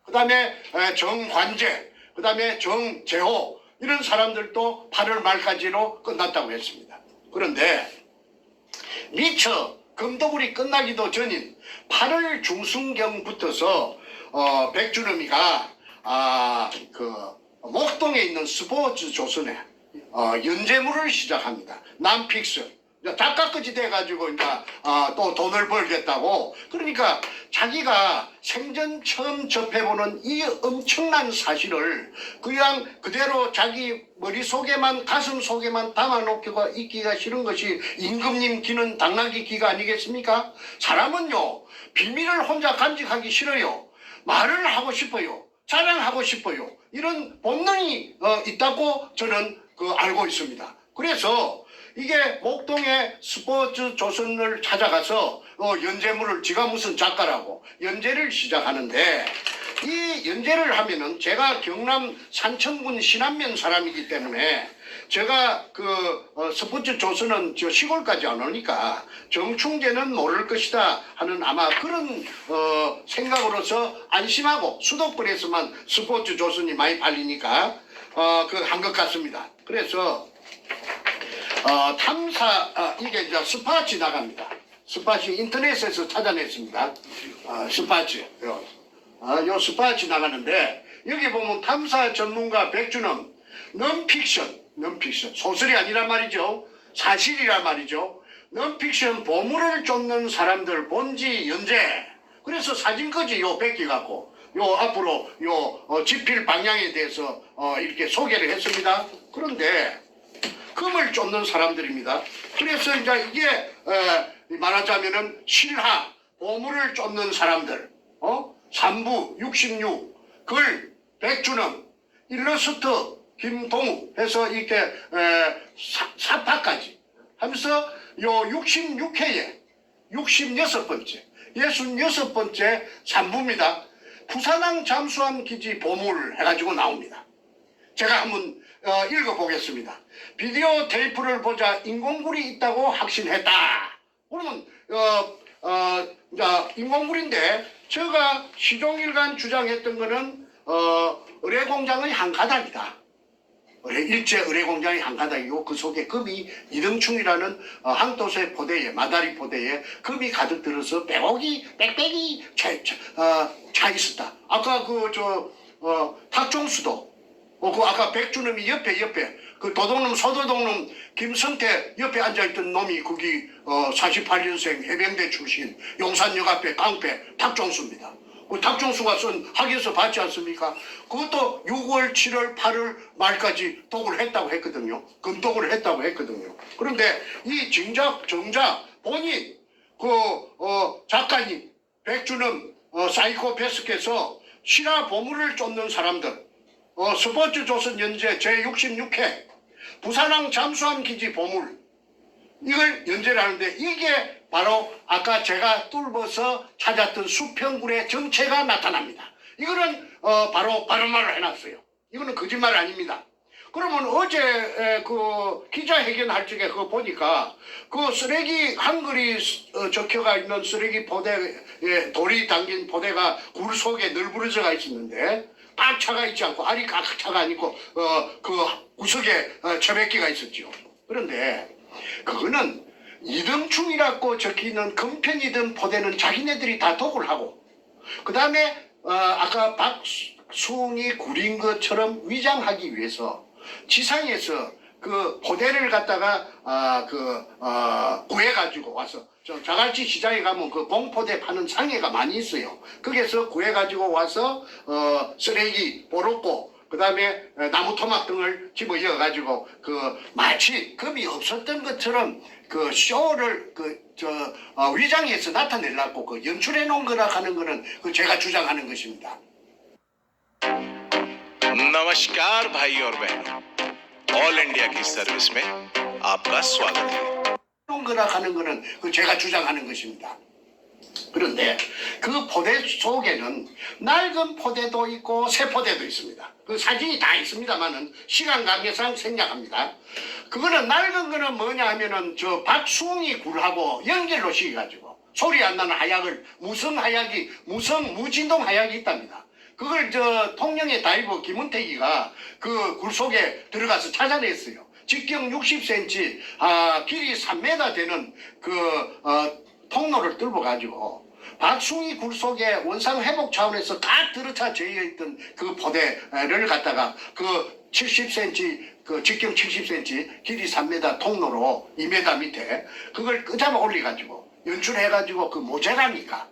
그 다음에 정관재, 그 다음에 정재호 이런 사람들도 8월 말까지로 끝났다고 했습니다. 그런데 미처 금도굴이 끝나기도 전인 8월 중순경부터서 백준엄이가 목동에 있는 스포츠 조선에 연재물을 시작합니다. 남픽션. 작가까지 돼가지고 이제 또 돈을 벌겠다고. 그러니까 자기가 생전 처음 접해보는 이 엄청난 사실을 그냥 그대로 자기 머릿속에만 가슴 속에만 담아놓기가 있기가 싫은 것이 임금님 기는 당나귀 기가 아니겠습니까? 사람은요 비밀을 혼자 간직하기 싫어요. 말을 하고 싶어요. 자랑하고 싶어요. 이런 본능이 있다고 저는 알고 있습니다. 그래서 이게 목동의 스포츠 조선을 찾아가서 연재물을, 지가 무슨 작가라고 연재를 시작하는데, 이 연재를 하면은 제가 경남 산청군 신안면 사람이기 때문에 제가 스포츠 조선은 저 시골까지 안 오니까 정충재는 모를 것이다 하는 아마 그런 생각으로서 안심하고 수도권에서만 스포츠 조선이 많이 팔리니까 한 것 같습니다. 그래서 이게 이제 스파치 나갑니다. 스파치 인터넷에서 찾아냈습니다. 스파치. 요 스파치 나가는데, 여기 보면 탐사 전문가 백준엄, 넌픽션, 소설이 아니란 말이죠. 사실이란 말이죠. 넌픽션 보물을 쫓는 사람들 본지 연재. 그래서 사진까지 요 뺏겨갖고, 요 앞으로 요 집필 방향에 대해서 이렇게 소개를 했습니다. 그런데, 금을 쫓는 사람들입니다. 그래서 이제 이게 말하자면은 실화, 보물을 쫓는 사람들, 3부 66, 글 백준엄, 일러스트 김동우 해서 이렇게 사파까지 하면서 요 66회에 66번째, 66번째 3부입니다. 부산항 잠수함 기지 보물 해가지고 나옵니다. 제가 한번 읽어보겠습니다. 비디오 테이프를 보자 인공굴이 있다고 확신했다. 그러면 인공굴인데, 제가 시종일관 주장했던 거는 의뢰공장의 한 가닥이다. 일제 의뢰공장의 한 가닥이고 그 속에 금이 이등충이라는 항도세 포대에, 마다리 포대에 금이 가득 들어서 빽빽이 차 있었다. 아까 탁종수도 아까 백준엄이 옆에 그 도둑놈 소도둑놈 김성태 옆에 앉아있던 놈이 거기 48년생 해병대 출신 용산역 앞에 깡패 탁종수입니다. 그 탁종수가 쓴 학에서 봤지 않습니까? 그것도 6월 7월 8월 말까지 독을 했다고 했거든요. 금독을 했다고 했거든요. 그런데 이 정작 본인 작가님 백준엄 사이코패스께서 실화 보물을 쫓는 사람들, 스포츠 조선 연재 제66회 부산항 잠수함 기지 보물, 이걸 연재를 하는데, 이게 바로 아까 제가 뚫어서 찾았던 수평굴의 정체가 나타납니다. 이거는 바로 발언말을 해놨어요. 이거는 거짓말 아닙니다. 그러면 어제 기자회견 할 적에 그거 보니까 쓰레기 한글이 적혀가 있는 쓰레기 포대에 돌이 담긴 포대가 굴 속에 널브러져가 있었는데, 딱 차가 있지 않고 알이 각 차가 아니고 구석에 처백기가 있었죠. 그런데 그거는 이등충이라고 적혀있는 금편이든 포대는 자기네들이 다 독을 하고, 그 다음에 아까 박수웅이 구린 것처럼 위장하기 위해서 지상에서 그 포대를 갖다가 구해가지고 와서, 자갈치 시장에 가면 그 봉포대 파는 상해가 많이 있어요. 거기서 구해가지고 와서 쓰레기 보롭고 그 다음에 나무 토막 등을 집어넣어가지고 마치 금이 없었던 것처럼 쇼를 위장해서 나타내려고 연출해 놓은 거라 하는 거는 제가 주장하는 것입니다. नमस्कार भाई और बहनों, ऑल इंडिया की सर्विस में आपका स्वागत है. 그런 거라 하는 거는 제가 주장하는 것입니다. 그런데 그 포대 속에는 낡은 포대도 있고 새 포대도 있습니다. 그 사진이 다 있습니다만은 시간 관계상 생략합니다. 그거는 낡은 거는 뭐냐 하면은 박수웅이 굴하고 연결로 시켜가지고 소리 안 나는 하약을 무진동 하약이 있답니다. 그걸 통영의 다이버 김은택이가 그 굴 속에 들어가서 찾아냈어요. 직경 60cm, 길이 3m 되는 통로를 뚫어 가지고 박숭이 굴 속에 원상 회복 차원에서 딱 들어차 저여 있던 그 포대를 갖다가 그 70cm, 그 직경 70cm, 길이 3m 통로로 2m 밑에 그걸 끄잡아 올려가지고 연출해가지고 그 모자라니까,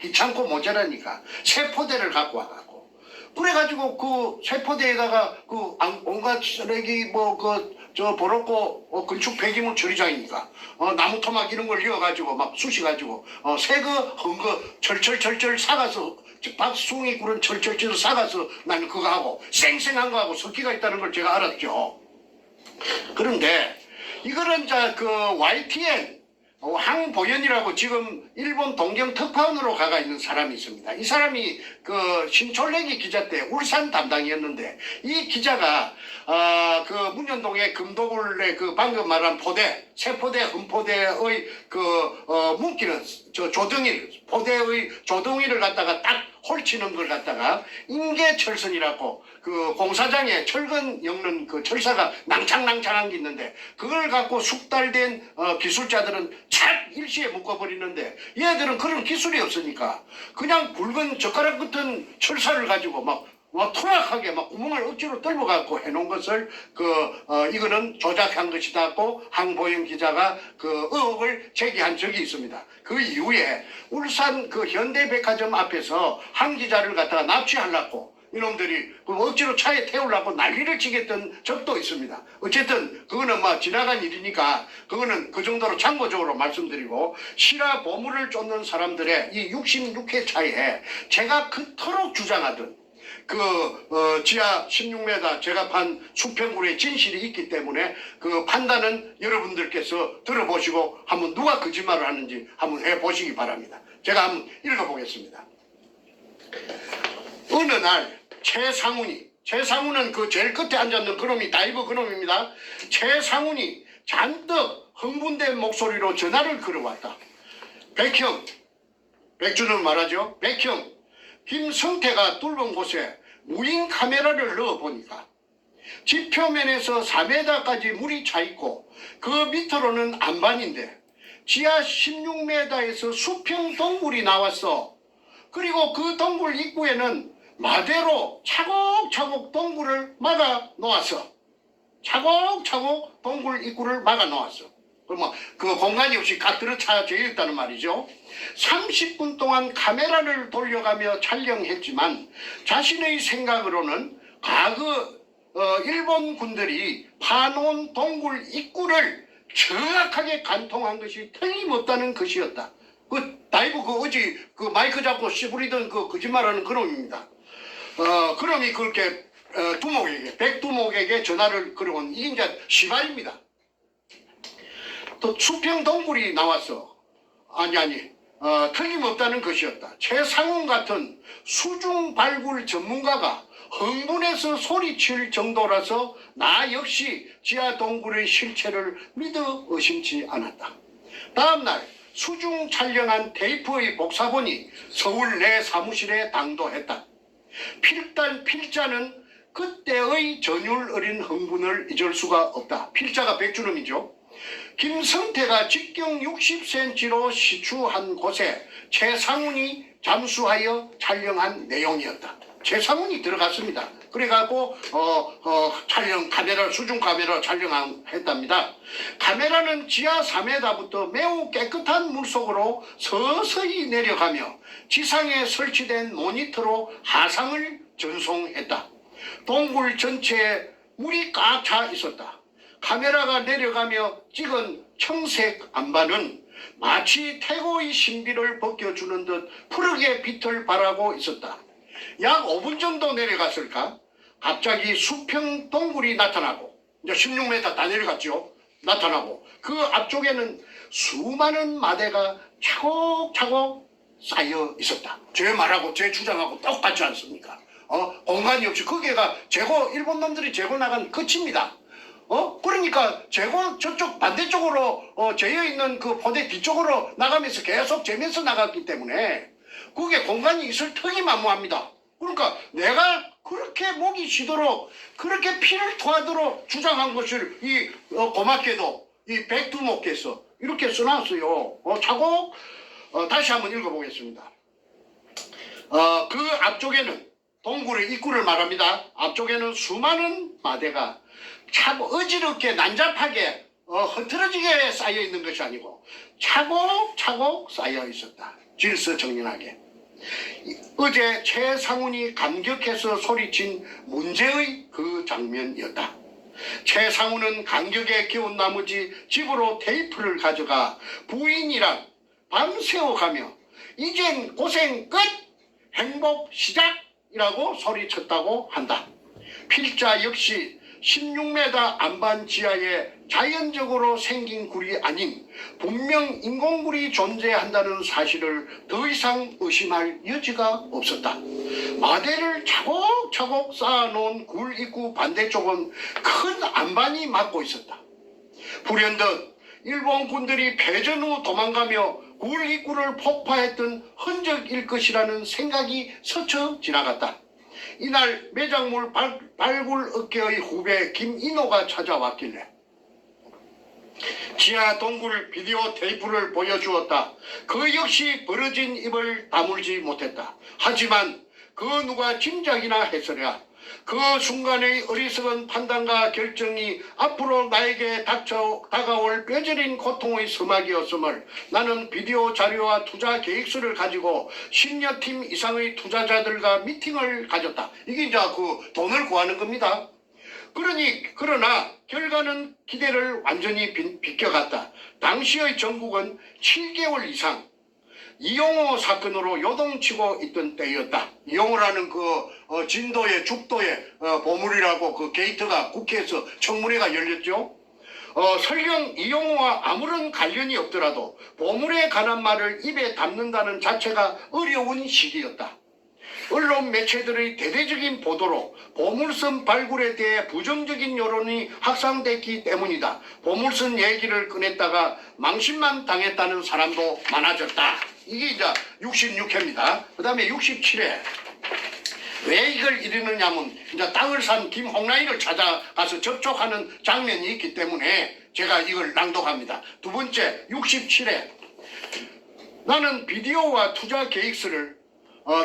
귀찮고 모자라니까 새 포대를 갖고 와갖고 그래가지고 그 새 포대에다가 그 온갖 쓰레기 보로고 건축 폐기물 처리장이니까 나무 토막 이런 걸 이어가지고 막 쑤시가지고 새거 헌거 철철철철 사가서 박숭이 굴은 철철철 사가서 나는 그거 하고 쌩쌩한 거 하고 섞기가 있다는 걸 제가 알았죠. 그런데 이거는 그 YTN 황보연이라고 지금 일본 동경 특파원으로 가가 있는 사람이 있습니다. 이 사람이 그 신촌래기 기자 때 울산 담당이었는데 이 기자가 그 문현동의 금도굴의 그 방금 말한 포대, 세포대, 흠포대의 묶이는 포대의 조덩이를 갖다가 딱 홀치는 걸 갖다가 인계철선이라고 그 공사장에 철근 엮는 그 철사가 낭창낭창한 게 있는데 그걸 갖고 숙달된 기술자들은 착 일시에 묶어버리는데 얘들은 그런 기술이 없으니까 그냥 굵은 젓가락 같은 철사를 가지고 막 투락하게 막 구멍을 억지로 뚫어갖고 해놓은 것을 이거는 조작한 것이다고 황보영 기자가 그 의혹을 제기한 적이 있습니다. 그 이후에 울산 그 현대백화점 앞에서 한 기자를 갖다가 납치하려고 이놈들이 억지로 차에 태우려고 난리를 치겠던 적도 있습니다. 어쨌든 그거는 지나간 일이니까 그거는 그 정도로 참고적으로 말씀드리고 실화 보물을 쫓는 사람들의 이 66회 차에 제가 그토록 주장하던 지하 16m 제가 판 수평굴의 진실이 있기 때문에 그 판단은 여러분들께서 들어보시고 한번 누가 거짓말을 하는지 한번 해보시기 바랍니다. 제가 한번 읽어보겠습니다. 어느 날 최상훈은 그 제일 끝에 앉았는 그놈이 다이버 그놈입니다. 최상훈이 잔뜩 흥분된 목소리로 전화를 걸어왔다. 백형, 백주는 말하죠. 백형, 김성태가 뚫은 곳에 무인 카메라를 넣어보니까 지표면에서 4m까지 물이 차 있고 그 밑으로는 안반인데 지하 16m에서 수평 동굴이 나왔어. 그리고 그 동굴 입구에는 마대로 차곡차곡 동굴을 막아 놓았어. 차곡차곡 동굴 입구를 막아 놓았어. 그러면 그 공간이 없이 각 들어차져 있다는 말이죠. 30분 동안 카메라를 돌려가며 촬영했지만 자신의 생각으로는 과거 일본 군들이 파놓은 동굴 입구를 정확하게 관통한 것이 틀림없다는 것이었다. 다이브 어제 마이크 잡고 씨부리던 거짓말하는 그놈입니다. 그놈이 그렇게 백두목에게 전화를 걸어온 이게 이제 시발입니다. 또 수평 동굴이 나왔어. 틀림없다는 것이었다. 최상훈 같은 수중 발굴 전문가가 흥분해서 소리칠 정도라서 나 역시 지하 동굴의 실체를 믿어 의심치 않았다. 다음날 수중 촬영한 테이프의 복사본이 서울 내 사무실에 당도했다. 필자는 그때의 전율 어린 흥분을 잊을 수가 없다. 필자가 백주름이죠. 김성태가 직경 60cm로 시추한 곳에 최상훈이 잠수하여 촬영한 내용이었다. 최상훈이 들어갔습니다. 그래갖고 수중 카메라 촬영했답니다. 카메라는 지하 3m부터 매우 깨끗한 물속으로 서서히 내려가며 지상에 설치된 모니터로 하상을 전송했다. 동굴 전체에 물이 꽉 차 있었다. 카메라가 내려가며 찍은 청색 안반은 마치 태고의 신비를 벗겨주는 듯 푸르게 빛을 발하고 있었다. 약 5분 정도 내려갔을까? 갑자기 수평 동굴이 나타나고 이제 16m 다 내려갔죠. 나타나고 그 앞쪽에는 수많은 마대가 차곡차곡 쌓여 있었다. 제 말하고 제 주장하고 똑같지 않습니까? 공간이 없이 거기가 일본 놈들이 재고 나간 끝입니다. 그러니까 저쪽 반대쪽으로 재여 있는 그 포대 뒤쪽으로 나가면서 계속 재면서 나갔기 때문에 그게 공간이 있을 턱이 만무합니다. 그러니까 내가 그렇게 목이 쉬도록 그렇게 피를 토하도록 주장한 것을 고맙게도 이 백두목께서 이렇게 써놨어요. 차곡 다시 한번 읽어보겠습니다. 그 앞쪽에는 동굴의 입구를 말합니다. 앞쪽에는 수많은 마대가 차고 어지럽게 난잡하게 흐트러지게 쌓여 있는 것이 아니고 차곡차곡 쌓여 있었다. 질서정연하게. 어제 최상훈이 감격해서 소리친 문제의 그 장면이었다. 최상훈은 감격에 겨운 나머지 집으로 테이프를 가져가 부인이랑 밤새워가며 이젠 고생 끝! 행복 시작이라고 소리쳤다고 한다. 필자 역시 16m 안반 지하에 자연적으로 생긴 굴이 아닌 분명 인공굴이 존재한다는 사실을 더 이상 의심할 여지가 없었다. 마대를 차곡차곡 쌓아놓은 굴 입구 반대쪽은 큰 안반이 막고 있었다. 불현듯 일본 군들이 패전 후 도망가며 굴 입구를 폭파했던 흔적일 것이라는 생각이 스쳐 지나갔다. 이날 매작물 발굴 업계의 후배 김인호가 찾아왔길래 지하 동굴 비디오 테이프를 보여주었다. 그 역시 벌어진 입을 다물지 못했다. 하지만 그 누가 짐작이나 했으랴. 그 순간의 어리석은 판단과 결정이 앞으로 나에게 다가올 뼈저린 고통의 서막이었음을 나는 비디오 자료와 투자 계획서를 가지고 10여 팀 이상의 투자자들과 미팅을 가졌다. 이게 이제 그 돈을 구하는 겁니다. 그러나 결과는 기대를 완전히 비껴갔다. 당시의 정국은 7개월 이상 이용호 사건으로 요동치고 있던 때였다. 이용호라는 진도의 죽도의 보물이라고 그 게이트가 국회에서 청문회가 열렸죠. 설령 이용호와 아무런 관련이 없더라도 보물에 관한 말을 입에 담는다는 자체가 어려운 시기였다. 언론 매체들의 대대적인 보도로 보물선 발굴에 대해 부정적인 여론이 확산됐기 때문이다. 보물선 얘기를 꺼냈다가 망신만 당했다는 사람도 많아졌다. 이게 이제 66회입니다. 그 다음에 67회. 왜 이걸 이러느냐 하면 이제 땅을 산 김홍라이를 찾아가서 접촉하는 장면이 있기 때문에 제가 이걸 낭독합니다. 두 번째 67회. 나는 비디오와 투자 계획서를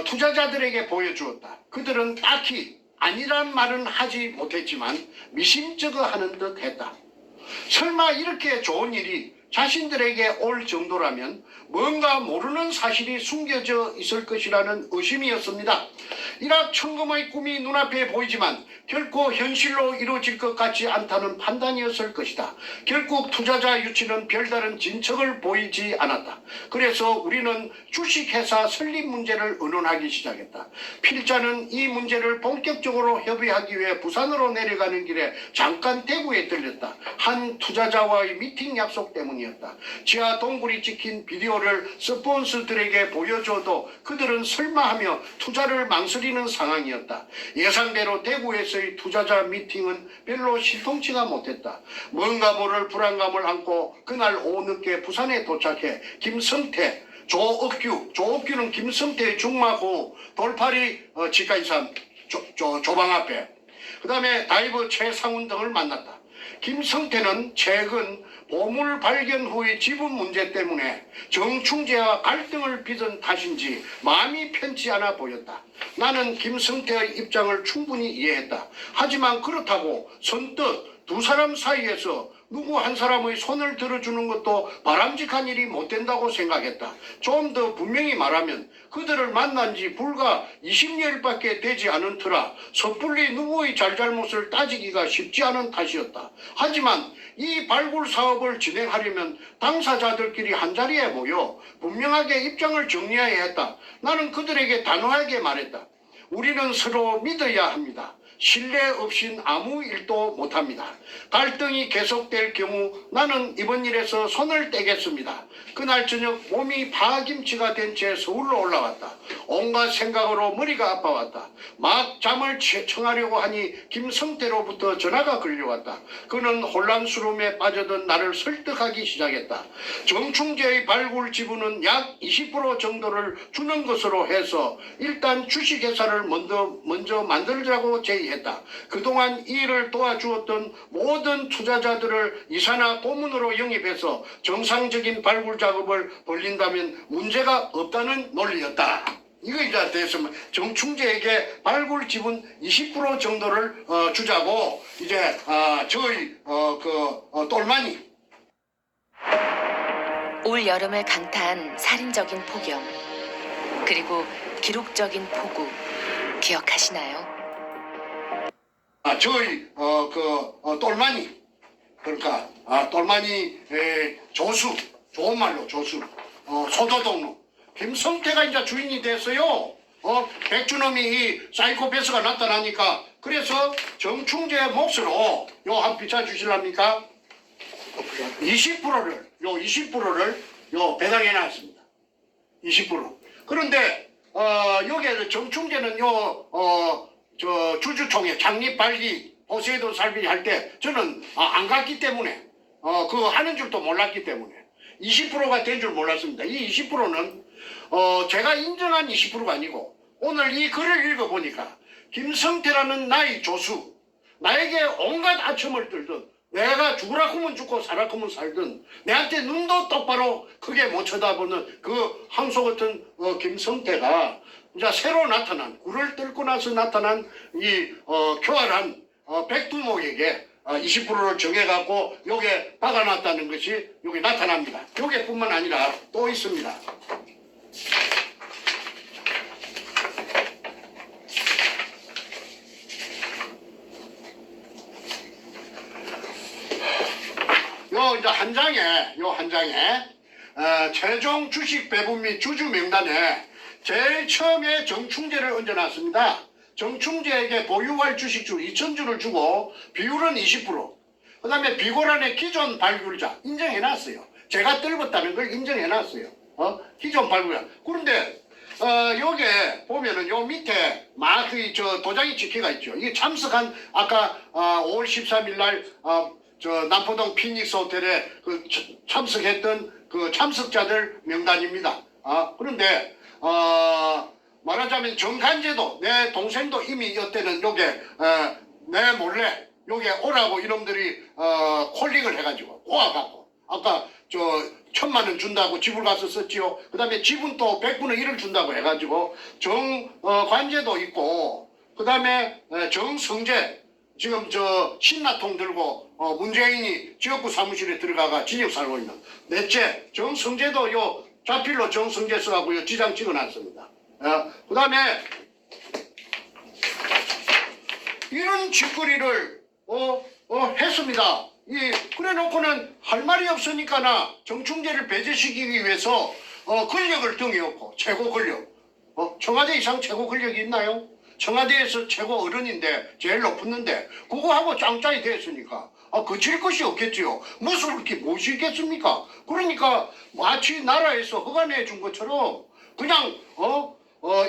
투자자들에게 보여주었다. 그들은 딱히 아니란 말은 하지 못했지만 미심쩍어하는 듯 했다. 설마 이렇게 좋은 일이 자신들에게 올 정도라면 뭔가 모르는 사실이 숨겨져 있을 것이라는 의심이었습니다. 일확천금의 꿈이 눈앞에 보이지만 결코 현실로 이루어질 것 같지 않다는 판단이었을 것이다. 결국 투자자 유치는 별다른 진척을 보이지 않았다. 그래서 우리는 주식회사 설립 문제를 의논하기 시작했다. 필자는 이 문제를 본격적으로 협의하기 위해 부산으로 내려가는 길에 잠깐 대구에 들렸다. 한 투자자와의 미팅 약속 때문이었다. 지하 동굴이 찍힌 비디오를 스폰서들에게 보여줘도 그들은 설마하며 투자를 망설이는 상황이었다. 예상대로 대구에서의 투자자 미팅은 별로 신통치가 못했다. 뭔가 모를 불안감을 안고 그날 오후 늦게 부산에 도착해 김성태, 조옥규는 김성태의 중마고 돌파리 치과의사 조방 앞에 그 다음에 다이버 최상훈 등을 만났다. 김성태는 최근 보물 발견 후의 지분 문제 때문에 정충재와 갈등을 빚은 탓인지 마음이 편치 않아 보였다. 나는 김성태의 입장을 충분히 이해했다. 하지만 그렇다고 선뜻 두 사람 사이에서 누구 한 사람의 손을 들어주는 것도 바람직한 일이 못 된다고 생각했다. 좀 더 분명히 말하면 그들을 만난 지 불과 20여일밖에 되지 않은 터라 섣불리 누구의 잘잘못을 따지기가 쉽지 않은 탓이었다. 하지만 이 발굴 사업을 진행하려면 당사자들끼리 한자리에 모여 분명하게 입장을 정리해야 했다. 나는 그들에게 단호하게 말했다. 우리는 서로 믿어야 합니다. 신뢰 없인 아무 일도 못합니다. 갈등이 계속될 경우 나는 이번 일에서 손을 떼겠습니다. 그날 저녁 몸이 파김치가 된 채 서울로 올라왔다. 온갖 생각으로 머리가 아파왔다. 막 잠을 청하려고 하니 김성태로부터 전화가 걸려왔다. 그는 혼란스러움에 빠져든 나를 설득하기 시작했다. 정충재의 발굴 지분은 약 20% 정도를 주는 것으로 해서 일단 주식회사를 먼저 만들자고 제의했다. 그동안 이 일을 도와주었던 모든 투자자들을 이사나 고문으로 영입해서 정상적인 발굴 작업을 벌린다면 문제가 없다는 논리였다. 이거 이제 됐으면 정충재에게 발굴 지분 20% 정도를 주자고 이제 저희 똘마니 올 여름을 강타한 살인적인 폭염, 그리고 기록적인 폭우 기억하시나요? 저희 똘마니 그러니까 똘마니 조수 좋은 말로 조수 소도동로 김성태가 이제 주인이 됐어요. 백준엄이 이 사이코패스가 나타나니까 그래서 정충재 몫으로 요 한 비춰 주실랍니까? 20%를 배당해 놨습니다. 20%. 그런데 여기에 정충재는 저 주주총회 창립 발기 호세도 살비 할 때 저는 안 갔기 때문에 그거 하는 줄도 몰랐기 때문에 20%가 된 줄 몰랐습니다. 이 20%는 제가 인정한 20%가 아니고 오늘 이 글을 읽어보니까 김성태라는 나의 조수 나에게 온갖 아첨을 들던 내가 죽으라 하면 죽고 살아 하면 살든 내한테 눈도 똑바로 크게 못 쳐다보는 그 항소 같은 김성태가 이제 새로 나타난 굴을 뚫고 나서 나타난 이 교활한 백두목에게 20%를 정해갖고 요게 박아놨다는 것이 여기 나타납니다. 요게뿐만 아니라 또 있습니다. 이제 한 장에 최종 주식 배분 및 주주 명단에 제일 처음에 정충재를 얹어놨습니다. 정충재에게 보유할 주식주 2,000주를 주고 비율은 20%. 그 다음에 비고란의 기존 발굴자 인정해놨어요. 제가 떨궜다는 걸 인정해놨어요. 기존 발굴자. 그런데 여기에 보면은 요 밑에 막 저 도장이 찍혀가 있죠. 이게 참석한 아까 5월 13일 날 저 남포동 피닉스 호텔에 그 참석했던 그 참석자들 명단입니다. 그런데 말하자면 정간제도 내 동생도 이미 이때는 요게 내 몰래 요게 오라고 이놈들이 콜링을 해가지고 오와갖고 아까 저 1,000만 원 준다고 집을 가서 썼지요. 그 다음에 집은 또 100분의 1을 준다고 해가지고 정관제도 있고 그 다음에 정성재 지금 저 신나통 들고 문재인이 지역구 사무실에 들어가가 징역 살고 있는 넷째 정성재도 요 자필로 정성재 써갖고 요 지장 찍어놨습니다. 그 다음에 이런 짓거리를 했습니다. 그래 놓고는 할 말이 없으니까나 정충재를 배제시키기 위해서 권력을 등에 업고 최고 권력 청와대 이상 최고 권력이 있나요? 청와대에서 최고 어른인데 제일 높았는데 그거하고 짱짱이 됐으니까 거칠 것이 없겠지요. 무슨 그렇게 모시겠습니까? 그러니까 마치 나라에서 허가내 준 것처럼 그냥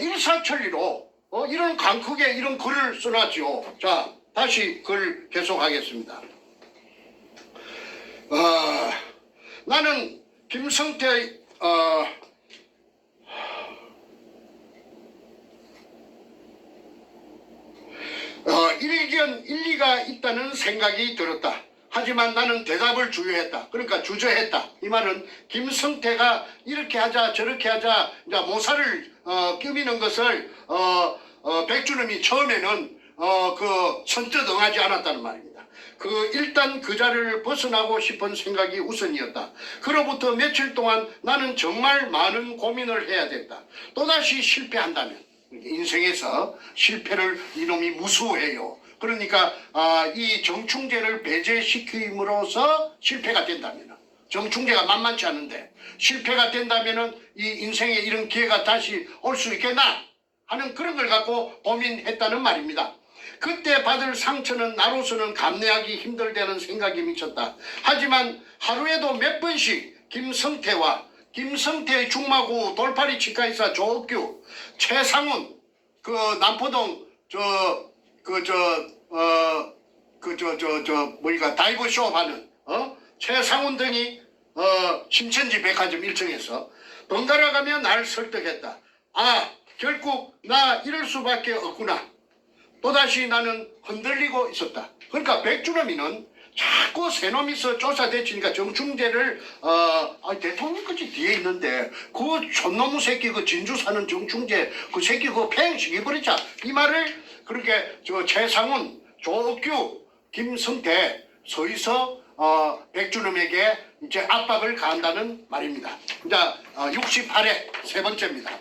일사천리로 이런 강크게 이런 글을 써놨지요. 자 다시 글 계속하겠습니다. 나는 김성태 일견 일리가 있다는 생각이 들었다. 하지만 나는 대답을 주저했다. 그러니까 주저했다. 이 말은 김성태가 이렇게 하자 저렇게 하자 이제 모사를 끼미는 것을 백준엄이 처음에는 선뜻 응하지 않았다는 말입니다. 일단 그 자리를 벗어나고 싶은 생각이 우선이었다. 그로부터 며칠 동안 나는 정말 많은 고민을 해야 됐다. 또다시 실패한다면 인생에서 실패를 이놈이 무수해요. 그러니까 이 정충재를 배제시킴으로써 실패가 된다면 정충재가 만만치 않은데 실패가 된다면 이 인생에 이런 기회가 다시 올 수 있겠나 하는 그런 걸 갖고 고민했다는 말입니다. 그때 받을 상처는 나로서는 감내하기 힘들다는 생각이 미쳤다. 하지만 하루에도 몇 번씩 김성태의 중마고 돌팔이 치과의사 조옥규, 최상훈, 그 남포동 다이브 쇼 하는 최상훈 등이 신천지 백화점 1층에서 번갈아 가며 날 설득했다. 아, 결국 나 이럴 수밖에 없구나. 또다시 나는 흔들리고 있었다. 그러니까 백주름이는 자꾸 새놈이서 조사대치니까 정충재를 대통령까지 뒤에 있는데 그 촌놈의 새끼 그 진주 사는 정충재 그 새끼 그 팽식해버리자 이 말을 그렇게 최상훈, 조옥규, 김성태 서이서 백주름에게 이제 압박을 가한다는 말입니다. 자, 68회 세 번째입니다.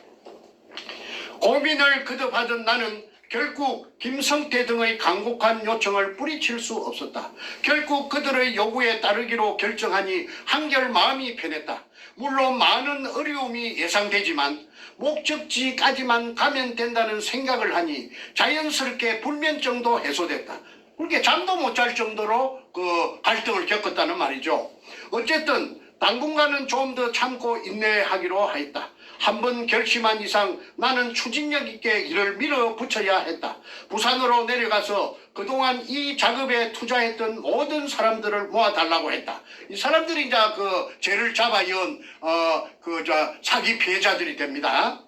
고민을 거듭하던 나는 결국 김성태 등의 간곡한 요청을 뿌리칠 수 없었다. 결국 그들의 요구에 따르기로 결정하니 한결 마음이 편했다. 물론 많은 어려움이 예상되지만 목적지까지만 가면 된다는 생각을 하니 자연스럽게 불면증도 해소됐다. 그렇게 잠도 못 잘 정도로 그 갈등을 겪었다는 말이죠. 어쨌든 당분간은 좀 더 참고 인내하기로 하였다. 한번 결심한 이상 나는 추진력 있게 일을 밀어붙여야 했다. 부산으로 내려가서 그동안 이 작업에 투자했던 모든 사람들을 모아달라고 했다. 이 사람들이 이제 그 죄를 잡아연 사기 피해자들이 됩니다.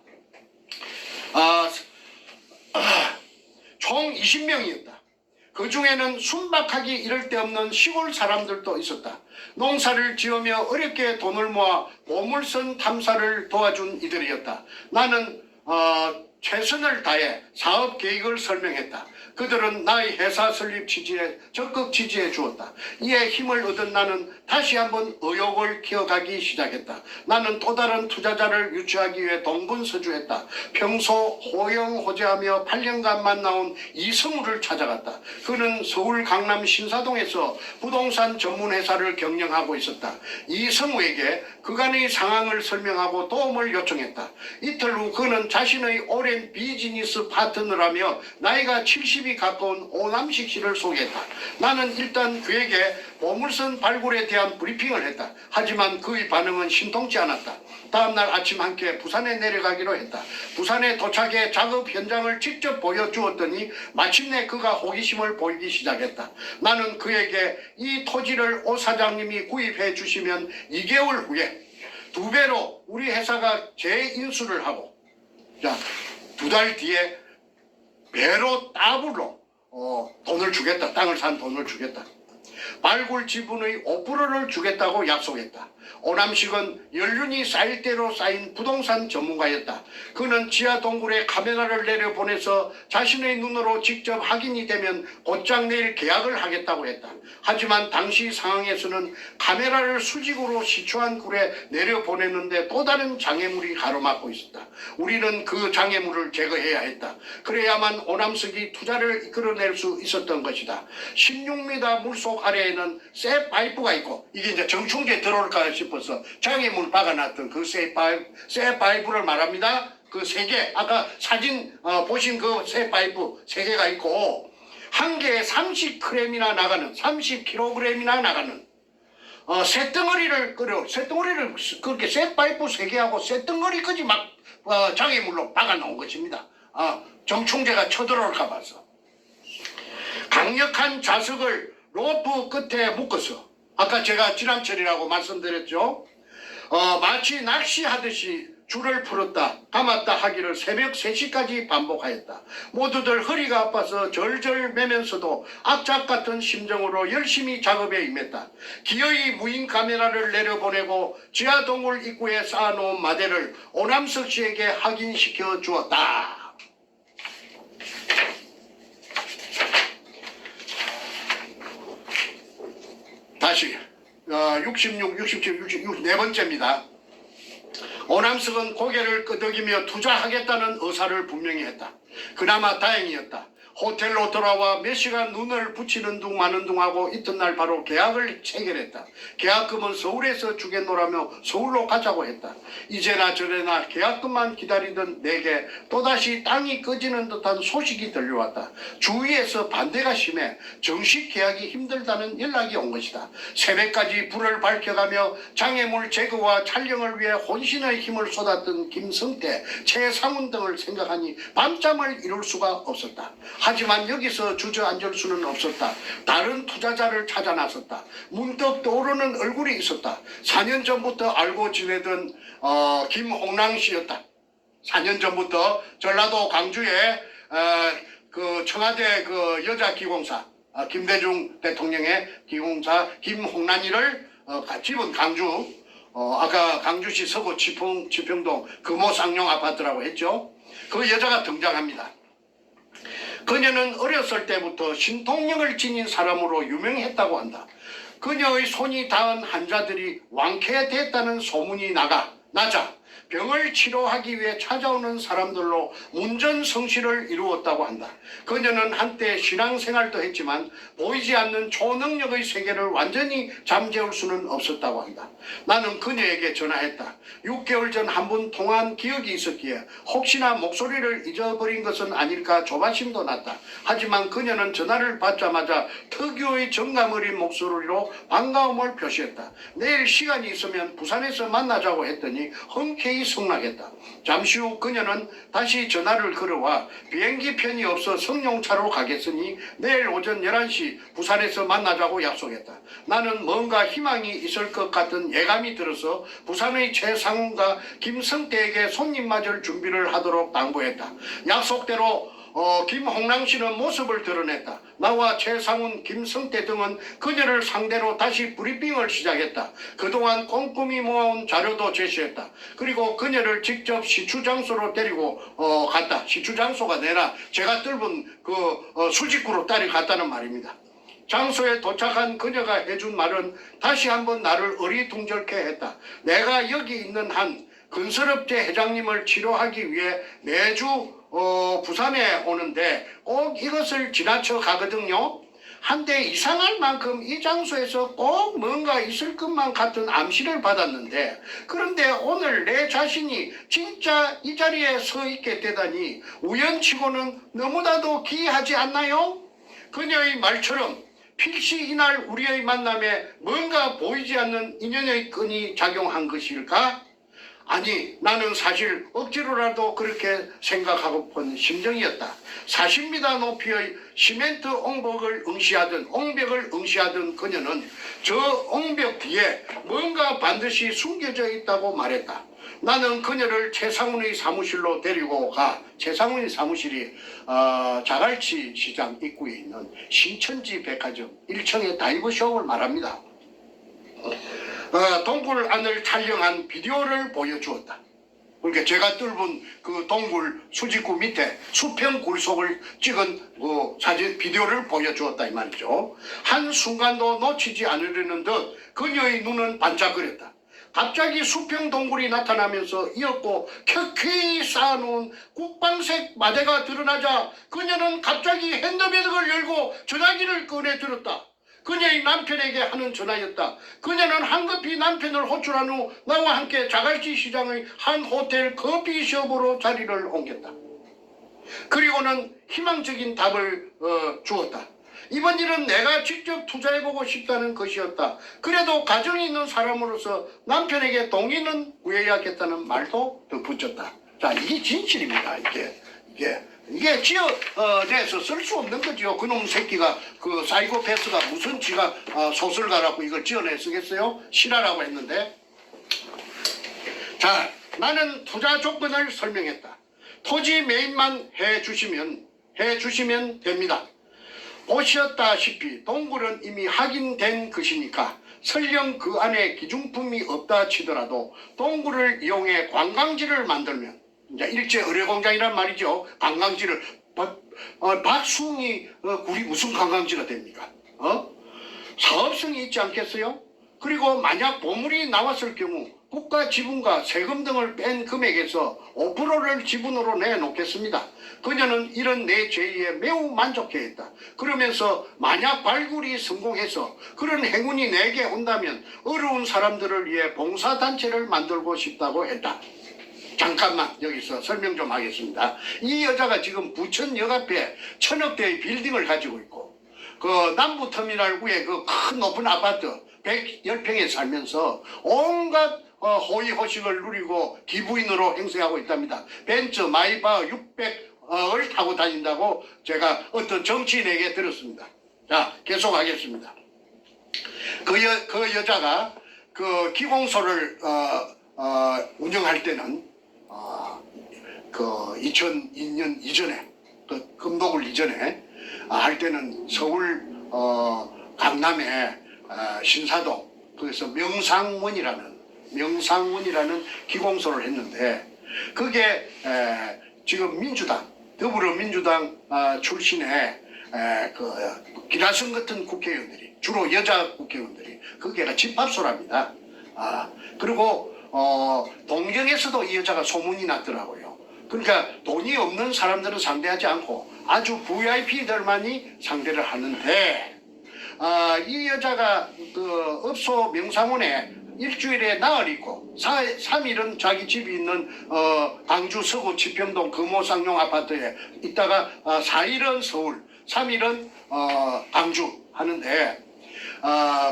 총 20명이었다. 그 중에는 순박하기 이를 데 없는 시골 사람들도 있었다. 농사를 지으며 어렵게 돈을 모아 보물선 탐사를 도와준 이들이었다. 나는 최선을 다해 사업 계획을 설명했다. 그들은 나의 회사 설립 취지에 적극 지지해 주었다. 이에 힘을 얻은 나는 다시 한번 의욕을 키워가기 시작했다. 나는 또 다른 투자자를 유치하기 위해 동분서주했다. 평소 호영호재하며 8년간 만나온 이성우를 찾아갔다. 그는 서울 강남 신사동에서 부동산 전문회사를 경영하고 있었다. 이성우에게 그간의 상황을 설명하고 도움을 요청했다. 이틀 후 그는 자신의 오랜 비즈니스 파트너라며 나이가 70이 가까운 오남식 씨를 소개했다. 나는 일단 그에게 보물선 발굴에 대한 브리핑을 했다. 하지만 그의 반응은 심통치 않았다. 다음날 아침 함께 부산에 내려가기로 했다. 부산에 도착해 작업 현장을 직접 보여주었더니 마침내 그가 호기심을 보이기 시작했다. 나는 그에게 이 토지를 오 사장님이 구입해 주시면 2개월 후에 2배로 우리 회사가 재인수를 하고, 자, 2달 뒤에 배로 더블로 돈을 주겠다. 땅을 산 돈을 주겠다. 발굴 지분의 5%를 주겠다고 약속했다. 오남식은 연륜이 쌓일 대로 쌓인 부동산 전문가였다. 그는 지하 동굴에 카메라를 내려보내서 자신의 눈으로 직접 확인이 되면 곧장 내일 계약을 하겠다고 했다. 하지만 당시 상황에서는 카메라를 수직으로 시추한 굴에 내려보내는데 또 다른 장애물이 가로막고 있었다. 우리는 그 장애물을 제거해야 했다. 그래야만 오남석이 투자를 이끌어낼 수 있었던 것이다. 16m 물속 아래에는 쇠 파이프가 있고, 이게 이제 정충재 들어올까 싶어서 장애물 박아놨던 그 쇠 파이프를 말합니다. 그 3개, 아까 사진 보신 그 쇠 파이프 3개가 있고, 한 개에 30g이나 나가는, 30kg이나 나가는 쇠덩어리를 쇠덩어리를 그렇게 쇠 파이프 3개하고 쇠덩어리까지 막 장애물로 박아놓은 것입니다. 정충재가 쳐들어올까 봐서. 강력한 자석을 로프 끝에 묶어서, 아까 제가 지람철이라고 말씀드렸죠. 마치 낚시하듯이 줄을 풀었다 감았다 하기를 새벽 3시까지 반복하였다. 모두들 허리가 아파서 절절 매면서도 악착 같은 심정으로 열심히 작업에 임했다. 기어이 무인 카메라를 내려보내고 지하 동굴 입구에 쌓아놓은 마대를 오남석 씨에게 확인시켜 주었다. 다시 66, 67, 66 네 번째입니다. 오남석은 고개를 끄덕이며 투자하겠다는 의사를 분명히 했다. 그나마 다행이었다. 호텔로 돌아와 몇 시간 눈을 붙이는 둥 마는 둥하고 이튿날 바로 계약을 체결했다. 계약금은 서울에서 주겠노라며 서울로 가자고 했다. 이제나 저래나 계약금만 기다리던 내게 또다시 땅이 꺼지는 듯한 소식이 들려왔다. 주위에서 반대가 심해 정식 계약이 힘들다는 연락이 온 것이다. 새벽까지 불을 밝혀가며 장애물 제거와 촬영을 위해 혼신의 힘을 쏟았던 김성태, 최상훈 등을 생각하니 밤잠을 이룰 수가 없었다. 하지만 여기서 주저앉을 수는 없었다. 다른 투자자를 찾아 나섰다. 문득 떠오르는 얼굴이 있었다. 4년 전부터 알고 지내던 김홍랑 씨였다. 4년 전부터 전라도 광주에 그 청와대 그 여자 기공사 김대중 대통령의 기공사 김홍란이를 집은 강주 아까 강주시 서구 지평동 금호 쌍용 아파트라고 했죠. 그 여자가 등장합니다. 그녀는 어렸을 때부터 신통력을 지닌 사람으로 유명했다고 한다. 그녀의 손이 닿은 환자들이 완쾌됐다는 소문이 나자 병을 치료하기 위해 찾아오는 사람들로 문전성시를 이루었다고 한다. 그녀는 한때 신앙생활도 했지만 보이지 않는 초능력의 세계를 완전히 잠재울 수는 없었다고 한다. 나는 그녀에게 전화했다. 6개월 전 한 번 통화한 기억이 있었기에 혹시나 목소리를 잊어버린 것은 아닐까 조바심도 났다. 하지만 그녀는 전화를 받자마자 특유의 정감 어린 목소리로 반가움을 표시했다. 내일 시간이 있으면 부산에서 만나자고 했더니 흔쾌히 성낙했다. 잠시 후 그녀는 다시 전화를 걸어와 비행기 편이 없어 성룡차로 가겠으니 내일 오전 11시 부산에서 만나자고 약속했다. 나는 뭔가 희망이 있을 것 같은 예감이 들어서 부산의 최상훈과 김성태에게 손님 맞을 준비를 하도록 당부했다. 약속대로 김홍랑 씨는 모습을 드러냈다. 나와 최상훈, 김성태 등은 그녀를 상대로 다시 브리핑을 시작했다. 그동안 꼼꼼히 모아온 자료도 제시했다. 그리고 그녀를 직접 시추장소로 데리고 갔다. 시추장소가 내라 제가 뜰은 그 수직구로 따라갔다는 말입니다. 장소에 도착한 그녀가 해준 말은 다시 한번 나를 어리둥절케 했다. 내가 여기 있는 한 건설업체 회장님을 치료하기 위해 매주 부산에 오는데 꼭 이것을 지나쳐 가거든요. 한데 이상할 만큼 이 장소에서 꼭 뭔가 있을 것만 같은 암시를 받았는데 그런데 오늘 내 자신이 진짜 이 자리에 서 있게 되다니 우연치고는 너무나도 기이하지 않나요? 그녀의 말처럼 필시 이날 우리의 만남에 뭔가 보이지 않는 인연의 끈이 작용한 것일까? 아니 나는 사실 억지로라도 그렇게 생각하고픈 심정이었다. 40m 높이의 시멘트 옹벽을 응시하던 그녀는 저 옹벽 뒤에 뭔가 반드시 숨겨져 있다고 말했다. 나는 그녀를 최상훈의 사무실로 데리고 가 최상훈의 사무실이 자갈치 시장 입구에 있는 신천지 백화점 1층의 다이브숍을 말합니다. 동굴 안을 촬영한 비디오를 보여주었다. 그러니까 제가 뚫은 그 동굴 수직구 밑에 수평 굴속을 찍은 그 사진 비디오를 보여주었다 이 말이죠. 한 순간도 놓치지 않으려는 듯 그녀의 눈은 반짝거렸다. 갑자기 수평 동굴이 나타나면서 이었고 켜켜이 쌓아놓은 국방색 마대가 드러나자 그녀는 갑자기 핸드백을 열고 전화기를 꺼내 들었다. 그녀의 남편에게 하는 전화였다. 그녀는 황급히 남편을 호출한 후 나와 함께 자갈치 시장의 한 호텔 커피숍으로 자리를 옮겼다. 그리고는 희망적인 답을 주었다. 이번 일은 내가 직접 투자해보고 싶다는 것이었다. 그래도 가정이 있는 사람으로서 남편에게 동의는 구해야겠다는 말도 덧붙였다. 자, 이게 진실입니다. 이게 지어내서 쓸 수 없는 거죠. 그놈 새끼가 그 사이코패스가 무슨 지가 소설가라고 이걸 지어내 쓰겠어요? 실화라고 했는데. 자, 나는 투자 조건을 설명했다. 토지 매입만 해주시면 됩니다. 보셨다시피 동굴은 이미 확인된 것이니까 설령 그 안에 기중품이 없다 치더라도 동굴을 이용해 관광지를 만들면 이제 일제 의뢰공장이란 말이죠. 관광지를 박숭이 굴이 무슨 관광지가 됩니까? 사업성이 있지 않겠어요? 그리고 만약 보물이 나왔을 경우 국가 지분과 세금 등을 뺀 금액에서 5%를 지분으로 내놓겠습니다. 그녀는 이런 내 제의에 매우 만족해했다. 그러면서 만약 발굴이 성공해서 그런 행운이 내게 온다면 어려운 사람들을 위해 봉사단체를 만들고 싶다고 했다. 잠깐만 여기서 설명 좀 하겠습니다. 이 여자가 지금 부천역 앞에 1,000억대의 빌딩을 가지고 있고 그 남부터미널구에 그 큰 높은 아파트 110평에 살면서 온갖 호의호식을 누리고 기부인으로 행세하고 있답니다. 벤츠 마이바 600을 타고 다닌다고 제가 어떤 정치인에게 들었습니다. 자, 계속하겠습니다. 그 여자가 그 기공소를 운영할 때는 그 2002년 이전에 그 금독을 이전에 할 때는 서울 강남에 신사동 거기서 명상문이라는 기공소를 했는데 그게 지금 더불어민주당 출신의 그 기라성 같은 국회의원들이 주로 여자 국회의원들이 거기가 집합소랍니다. 그리고 동경에서도 이 여자가 소문이 났더라고요. 그러니까 돈이 없는 사람들은 상대하지 않고 아주 VIP들만이 상대를 하는데 이 여자가 그 업소 명상원에 일주일에 나흘 있고 3일은 자기 집이 있는 광주 서구 지평동 금호상용 아파트에 있다가 4일은 서울 3일은 광주 하는데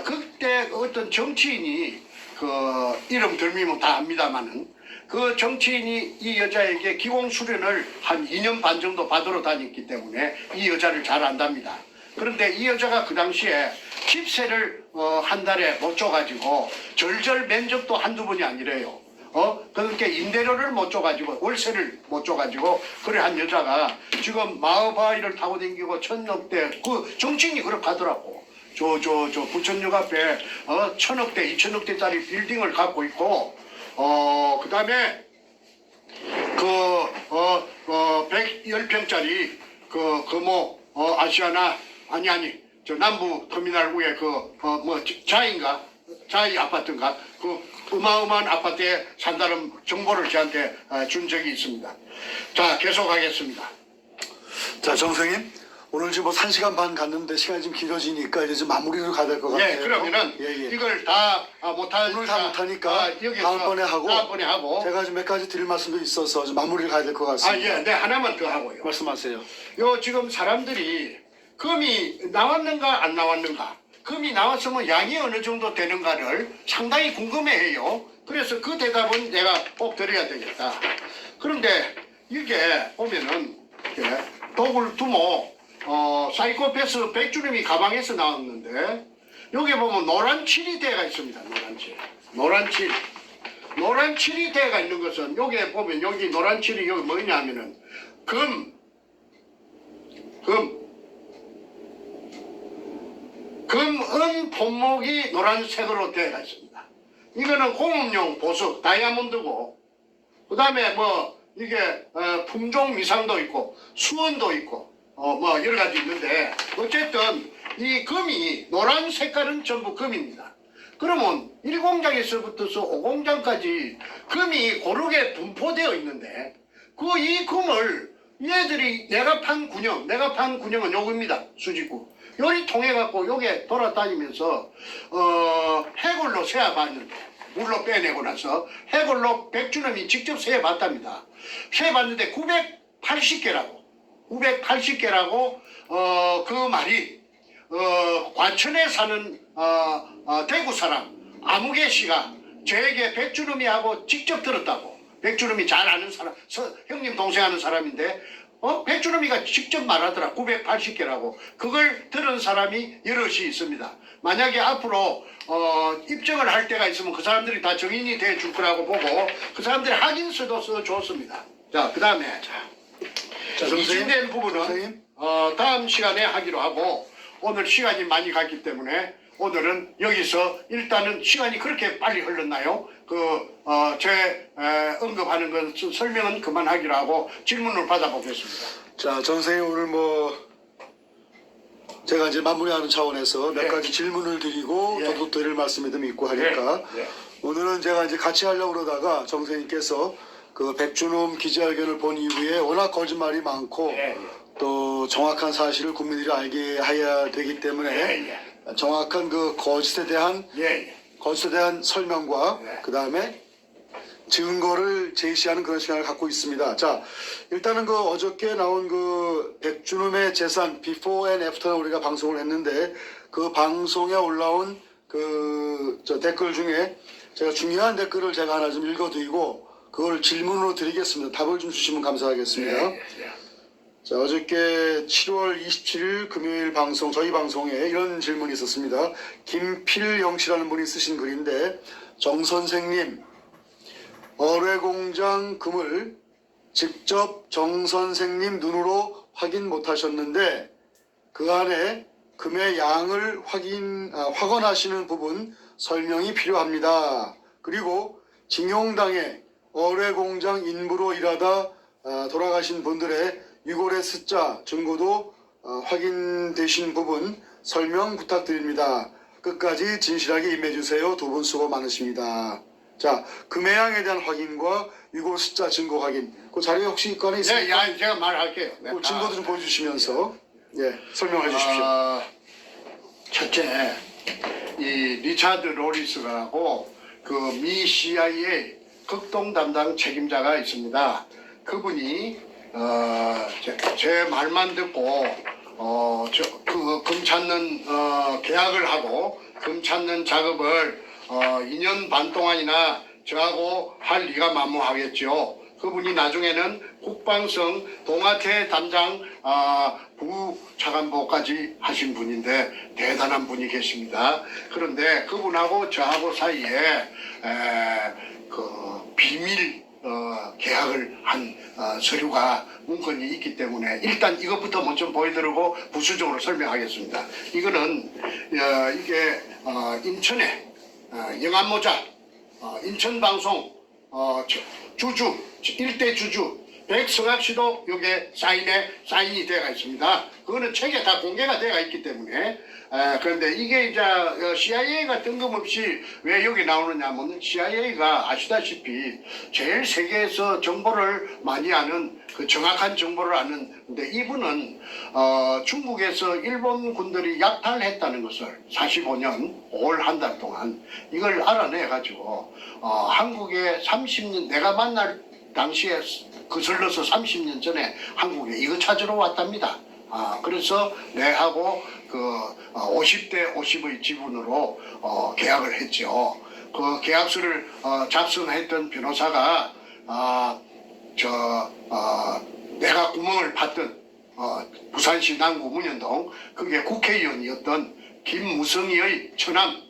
그때 어떤 정치인이 그 이름 들미면 다 압니다마는 그 정치인이 이 여자에게 기공 수련을 한 2년 반 정도 받으러 다녔기 때문에 이 여자를 잘 안답니다. 그런데 이 여자가 그 당시에 집세를 한 달에 못 줘가지고 절절 면접도 한두 번이 아니래요. 그러니까 임대료를 못 줘가지고 월세를 못 줘가지고 그래 한 여자가 지금 마을바위를 타고 다니고 1,000억대 그 정치인이 그렇게 하더라고. 저 부천역 앞에 1,000억대 2,000억대짜리 빌딩을 갖고 있고 그 다음에 110평짜리 그 금호 아시아나 아니 저 남부 터미널구에 자이 아파트인가 그 어마어마한 아파트에 산다는 정보를 저한테 준 적이 있습니다. 자, 계속하겠습니다. 자, 정선생님, 오늘 지금 뭐 1시간 반 갔는데 시간이 좀 길어지니까 이제 좀 마무리로 가야 될 것 같아요. 예, 그러면은 이걸 다 못하니까 오늘 다 못하니까 여기서 다음번에 하고 제가 제가 좀 몇 가지 드릴 말씀도 있어서 좀 마무리를 가야 될 것 같습니다. 예, 네, 하나만 더 하고요. 말씀하세요. 요 지금 사람들이 금이 나왔는가 안 나왔는가, 금이 나왔으면 양이 어느 정도 되는가를 상당히 궁금해해요. 그래서 그 대답은 내가 꼭 드려야 되겠다. 그런데 이게 보면은 이렇게 도굴두모 사이코패스 백주름이 가방에서 나왔는데 여기 보면 노란 칠이대가 있습니다. 노란 칠이대가 있는 것은 여기에 보면 여기 노란 칠이 여기 뭐냐면은 금은 품목이 노란색으로 되어 있습니다. 이거는 공업용 보석 다이아몬드고, 그 다음에 뭐 이게 품종 미상도 있고 수원도 있고 뭐 여러 가지 있는데 어쨌든 이 금이 노란 색깔은 전부 금입니다. 그러면 1공장에서부터서 5공장까지 금이 고르게 분포되어 있는데 이 금을 얘들이 내가 판 군형은 요겁니다. 수직구. 요리 통해 갖고 요게 돌아다니면서 해골로 세어 봤는데 물로 빼내고 나서 해골로 백주놈이 직접 세어 봤답니다. 세어 봤는데 980개라고 그 말이 관천에 사는 대구 사람 아무개 씨가 저에게 백주놈이하고 직접 들었다고. 백주놈이 잘 아는 사람, 형님 동생 아는 사람인데 백주놈이가 직접 말하더라. 980개라고. 그걸 들은 사람이 여럿이 있습니다. 만약에 앞으로 입증을 할 때가 있으면 그 사람들이 다 정인이 돼 줄 거라고 보고 그 사람들이 확인서도 써줬습니다. 자, 그 다음에 이진된 부분은 다음 시간에 하기로 하고 오늘 시간이 많이 갔기 때문에 오늘은 여기서 일단은 시간이 그렇게 빨리 흘렀나요? 제 언급하는 건 설명은 그만하기로 하고 질문을 받아보겠습니다. 자, 정선생님 오늘 뭐 제가 이제 마무리하는 차원에서 몇 네. 가지 질문을 드리고 예. 저도 드릴 말씀이 좀 있고 하니까 예. 오늘은 제가 이제 같이 하려고 그러다가 정선생님께서 그 백준홈 기자회견을 본 이후에 워낙 거짓말이 많고 예, 또 정확한 사실을 국민들이 알게 해야 되기 때문에 예, 정확한 그 거짓에 대한 설명과 네. 그 다음에 증거를 제시하는 그런 시간을 갖고 있습니다. 자, 일단은 그 어저께 나온 그 백준홈의 재산 비포 앤 애프터는 우리가 방송을 했는데 그 방송에 올라온 그 댓글 중에 제가 중요한 댓글을 제가 하나 좀 읽어드리고 그걸 질문으로 드리겠습니다. 답을 좀 주시면 감사하겠습니다. 자, 어저께 7월 27일 금요일 방송, 저희 방송에 이런 질문이 있었습니다. 김필영 씨라는 분이 쓰신 글인데, 정 선생님, 어뢰공장 금을 직접 정 선생님 눈으로 확인 못 하셨는데, 그 안에 금의 양을 확언하시는 부분 설명이 필요합니다. 그리고 징용당해 어뢰공장 인부로 일하다 돌아가신 분들의 유골의 숫자 증거도 확인되신 부분 설명 부탁드립니다. 끝까지 진실하게 임해주세요. 두 분 수고 많으십니다. 자, 금해양에 대한 확인과 유골 숫자 증거 확인. 그 자료에 혹시 건에 있습니까? 제가 말할게요. 그 증거도 좀 보여주시면서 설명해 주십시오. 첫째, 이 리차드 로리스라고 그 미 CIA 극동 담당 책임자가 있습니다. 그분이 제 말만 듣고 금 찾는 계약을 하고 금 찾는 작업을 2년 반 동안이나 저하고 할 리가 만무하겠죠. 그분이 나중에는 국방성 동아태 담당 부차관보까지 하신 분인데 대단한 분이 계십니다. 그런데 그분하고 저하고 사이에 그 비밀 계약을 한 서류가 문건이 있기 때문에 일단 이것부터 먼저 보여드리고 부수적으로 설명하겠습니다. 이거는 이게 인천에 영암모자 인천방송 주주 일대 주주 백성학 씨도 여기에 사인이 되어 있습니다. 그거는 책에 다 공개가 되어 있기 때문에 그런데 이게 이제 CIA가 뜬금없이 왜 여기 나오느냐면 CIA가 아시다시피 제일 세계에서 정보를 많이 아는 그 정확한 정보를 아는 근데 이분은 중국에서 일본 군들이 약탈했다는 것을 45년 5월 한 달 동안 이걸 알아내 가지고 한국에 30년 내가 만날 당시에 거슬러서 30년 전에 한국에 이거 찾으러 왔답니다. 그래서 내하고 그 50대 50의 지분으로 계약을 했죠. 그 계약서를 작성했던 변호사가 내가 구멍을 팠던 부산시 남구 문현동 그게 국회의원이었던 김무성이의 처남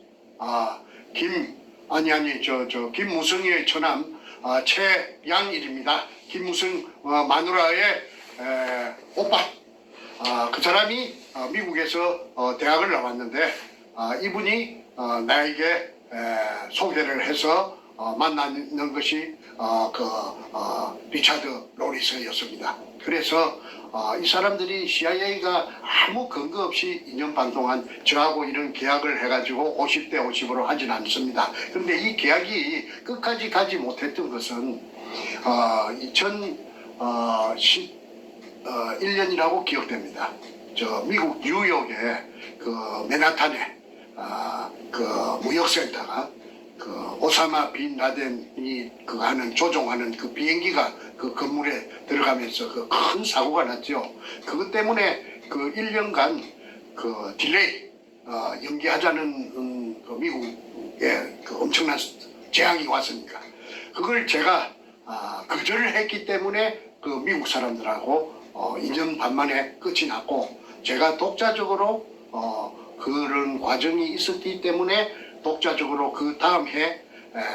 김무성이의 처남 최양일입니다. 김무성 마누라의 오빠. 그 사람이 미국에서 대학을 나왔는데 이분이 나에게 소개를 해서 만나는 것이 리차드 로리스였습니다. 그래서 이 사람들이 CIA가 아무 근거 없이 2년 반 동안 저하고 이런 계약을 해가지고 50대 50으로 하진 않습니다. 그런데 이 계약이 끝까지 가지 못했던 것은 2011년이라고 기억됩니다. 미국 뉴욕에 그 맨하탄에 그 무역센터가 그 오사마 빈 라덴이 조종하는 그 비행기가 그 건물에 들어가면서 그 큰 사고가 났죠. 그것 때문에 그 1년간 그 딜레이 연기하자는 그 미국에 그 엄청난 재앙이 왔으니까 그걸 제가 거절을 했기 때문에 그 미국 사람들하고 2년 반 만에 끝이 났고 제가 독자적으로 그런 과정이 있었기 때문에 독자적으로 그 다음 해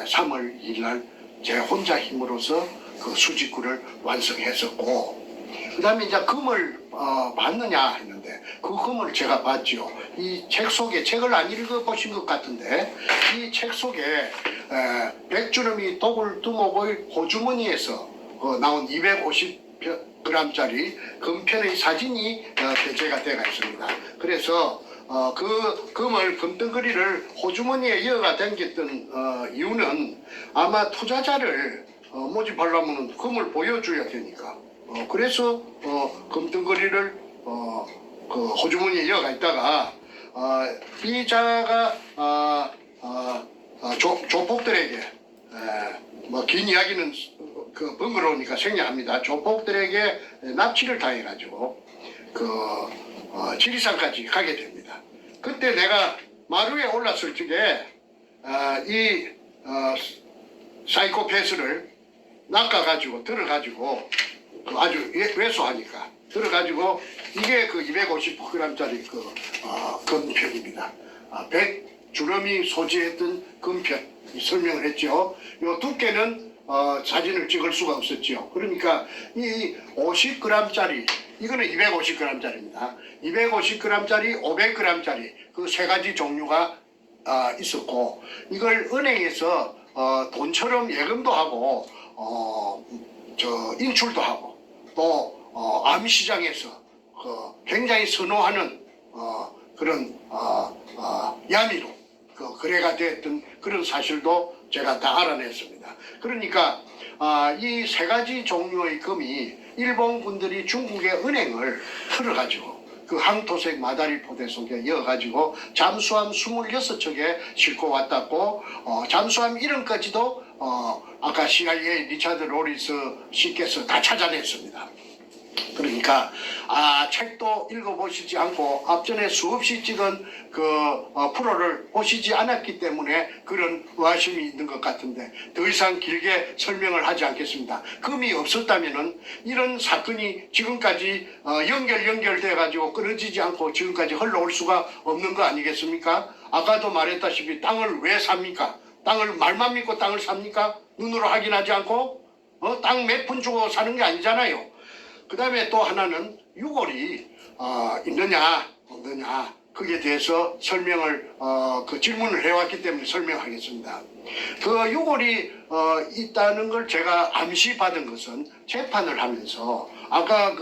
3월 2일 날 제 혼자 힘으로서 그 수직구를 완성했었고 그 다음에 이제 금을 봤느냐 했는데 그 금을 제가 봤죠. 이 책 속에 책을 안 읽어보신 것 같은데 이 책 속에 백준홈이 독을 두목의 호주머니에서 나온 250g짜리 금편의 사진이 배제가 되어 있습니다. 그래서 그 금을 금덩어리를 호주머니에 이어가 당겼던 이유는 아마 투자자를 모집하려면 금을 보여줘야 되니까 그래서 금덩어리를 그 호주머니에 이어가 있다가 이 자가 조폭들에게 뭐 긴 이야기는 그 번거로우니까 생략합니다. 조폭들에게 납치를 당해가지고 지리산까지 가게 됩니다. 그때 내가 마루에 올랐을 적에 이 사이코패스를 낚아가지고 들어가지고 아주 왜소하니까 들어가지고 이게 그 250g짜리 금편입니다. 100주름이 소지했던 금편 설명을 했죠. 요 두께는 사진을 찍을 수가 없었죠. 그러니까 이 50g짜리 이거는 250g짜리입니다. 250g짜리, 500g짜리 그 세 가지 종류가 있었고 이걸 은행에서 돈처럼 예금도 하고 인출도 하고 또 암시장에서 굉장히 선호하는 그런 야미로 거래가 됐던 그런 사실도 제가 다 알아냈습니다. 그러니까 이 세 가지 종류의 금이 일본 분들이 중국의 은행을 털어가지고 그 항토색 마다리 포대 속에 이어가지고 잠수함 26척에 싣고 왔다고 잠수함 이름까지도 아까 CIA 리차드 로리스 씨께서 다 찾아냈습니다. 그러니까 책도 읽어보시지 않고 앞전에 수없이 찍은 프로를 보시지 않았기 때문에 그런 의아심이 있는 것 같은데 더 이상 길게 설명을 하지 않겠습니다. 금이 없었다면은 이런 사건이 지금까지 연결돼 가지고 끊어지지 않고 지금까지 흘러올 수가 없는 거 아니겠습니까? 아까도 말했다시피 땅을 왜 삽니까? 땅을 말만 믿고 땅을 삽니까? 눈으로 확인하지 않고 땅 몇 푼 주고 사는 게 아니잖아요. 그 다음에 또 하나는 유골이 있느냐 없느냐 거기에 대해서 설명을 질문을 해왔기 때문에 설명하겠습니다. 그 유골이 있다는 걸 제가 암시받은 것은 재판을 하면서 아까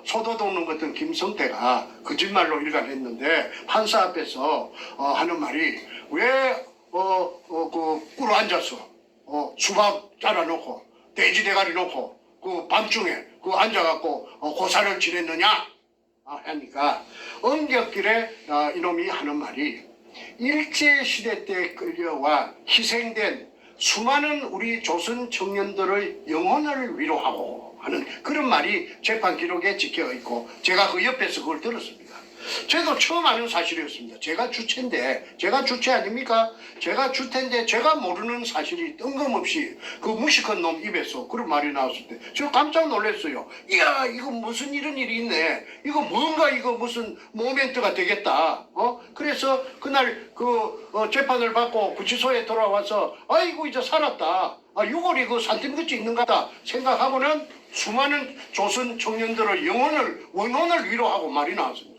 소도 돋는 것던 김성태가 거짓말로 일관했는데 판사 앞에서 하는 말이 왜 꿇어 앉아서 수박 잘라놓고 돼지 대가리 놓고 밤중에 앉아갖고 고사를 지냈느냐 하니까 엄격길에 이놈이 하는 말이 일제시대 때 끌려와 희생된 수많은 우리 조선 청년들의 영혼을 위로하고 하는 그런 말이 재판 기록에 찍혀 있고 제가 그 옆에서 그걸 들었습니다. 저도 처음 아는 사실이었습니다. 제가 주체인데, 제가 주체 아닙니까? 제가 주체인데 제가 모르는 사실이 뜬금없이 그 무식한 놈 입에서 그런 말이 나왔을 때 저 깜짝 놀랐어요. 이야, 이거 무슨 이런 일이 있네. 이거 뭔가 이거 무슨 모멘트가 되겠다. 그래서 그날 재판을 받고 구치소에 돌아와서 아이고 이제 살았다. 유골이 산팀같이 있는 것 같다 생각하고는 수많은 조선 청년들의 원혼을 위로하고 말이 나왔습니다.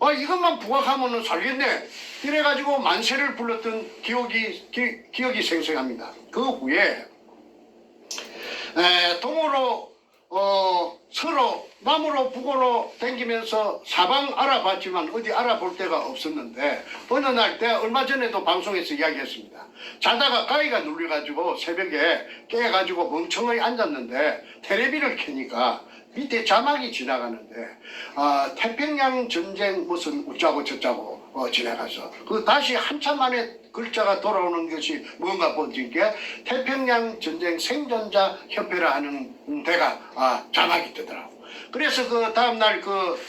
이것만 부각하면은 살겠네. 이래가지고 만세를 불렀던 기억이 생생합니다. 그 후에 동으로 서로 남으로 북으로 다니면서 사방 알아봤지만 어디 알아볼 데가 없었는데 어느 날 때 얼마 전에도 방송에서 이야기했습니다. 자다가 가위가 눌려가지고 새벽에 깨가지고 멍청하게 앉았는데 텔레비를 켜니까 밑에 자막이 지나가는데 태평양 전쟁 무슨 어쩌고 저쩌고 지나가서 다시 한참 만에 글자가 돌아오는 것이 뭔가 보니까 태평양 전쟁 생존자 협회라 하는 데가 자막이 뜨더라고. 그래서 그 다음날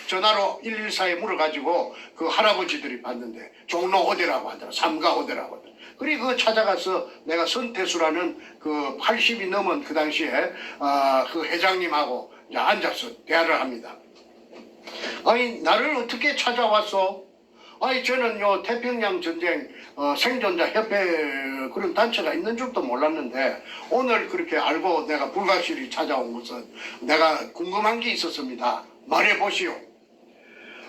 전화로 114에 물어가지고 할아버지들이 봤는데 종로 어디라고 하더라. 삼가 어디라고 하더라. 그리고 찾아가서 내가 선태수라는 80이 넘은 그 당시에 회장님하고 앉아서 대화를 합니다. 아니 나를 어떻게 찾아왔어? 아니 저는 태평양 전쟁 생존자 협회 그런 단체가 있는 줄도 몰랐는데 오늘 그렇게 알고 내가 불가실히 찾아온 것은 내가 궁금한 게 있었습니다. 말해보시오.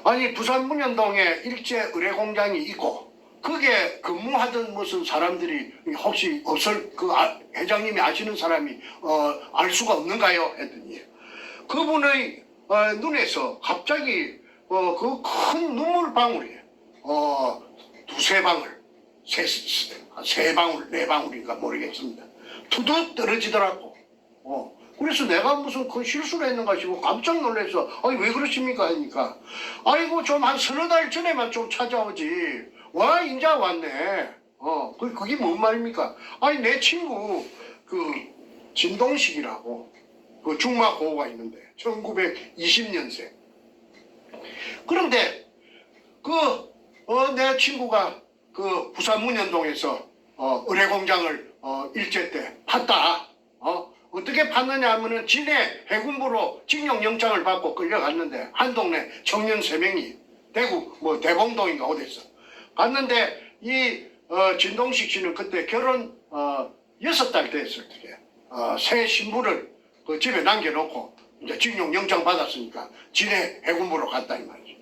아니 부산 문현동에 일제 의뢰공장이 있고 거기에 근무하던 무슨 사람들이 혹시 회장님이 아시는 사람이 알 수가 없는가요? 했더니 그분의 눈에서 갑자기 그 큰 눈물 방울이 두세 방울, 세 방울, 네 방울인가 모르겠습니다. 투둑 떨어지더라고. 그래서 내가 무슨 그 실수를 했는가 싶고 깜짝 놀라서, 아니, 왜 그러십니까? 하니까, 아이고, 좀 한 서너 달 전에만 좀 찾아오지. 와, 인자 왔네. 그게 뭔 말입니까? 아니, 내 친구, 진동식이라고, 그 중마고우가 있는데, 1920년생. 그런데, 내 친구가 부산 문현동에서, 의뢰공장을, 일제 때 팠다. 어떻게 팠느냐 하면은 진해 해군부로 징용영장을 받고 끌려갔는데, 한 동네 청년 3명이, 대구, 대봉동인가 어디서. 갔는데, 진동식 씨는 그때 결혼, 6달 됐을 때, 새 신부를 그 집에 남겨놓고, 이제 징용영장 받았으니까, 진해 해군부로 갔다, 이 말이죠.